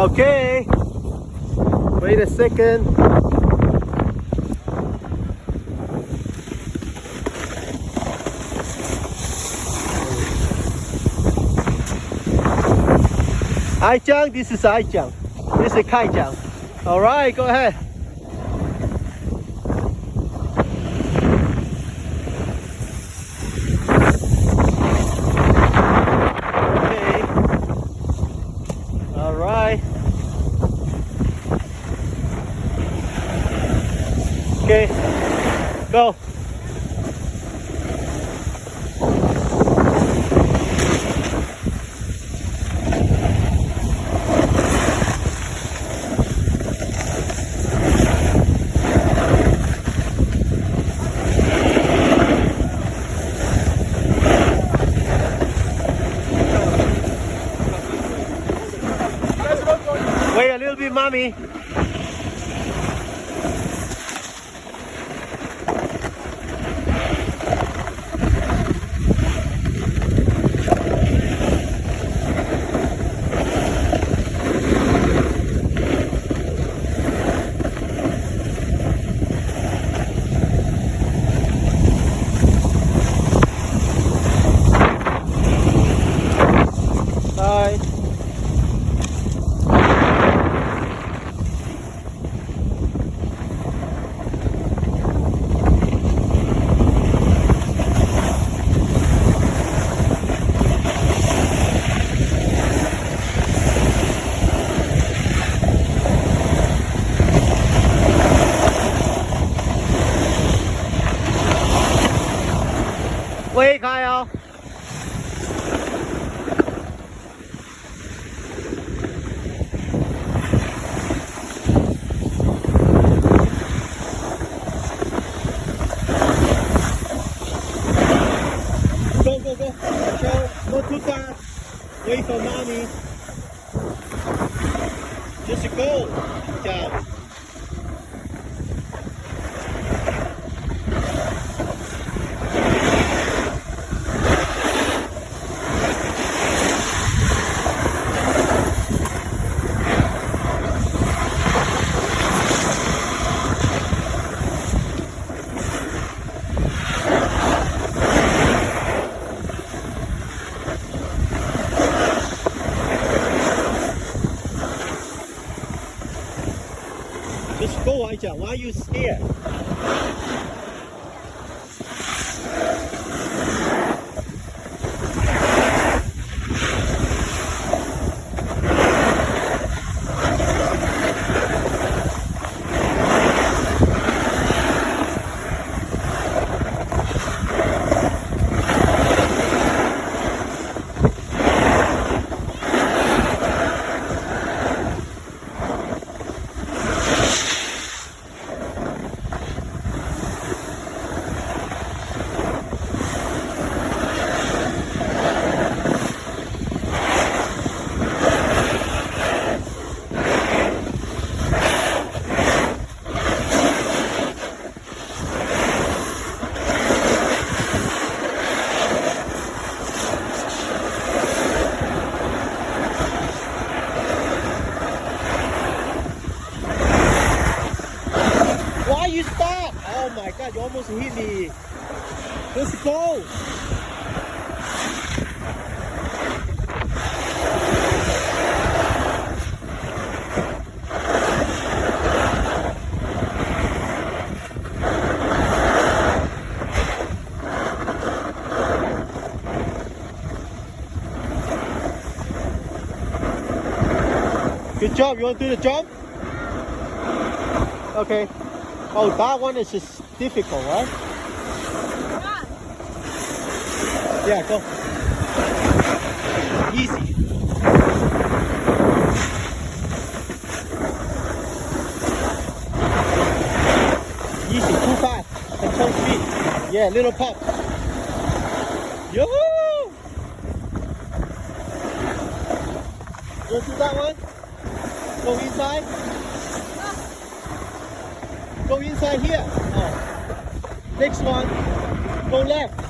Okay. Wait a second. Aichang, this is Aichang. This is Kaichang. All right, go ahead. Okay. All right. Okay. Go. Wait a little bit, mommy. Bye. Wait, Kyle. Go, go, go. Go too fast. Wait for mommy. Just go. Down. Just go, Aicha. Why are you scared? Why you stop? Oh my God, you almost hit me. Let's go. Good job. You want to do the jump? Okay. Oh, that one is just difficult, right? Yeah, go. Easy. Easy, too fast. Control speed. Yeah, little pop. Yoo-hoo! You want to do that one? Go inside. Go inside here. Oh. Next one. Go left.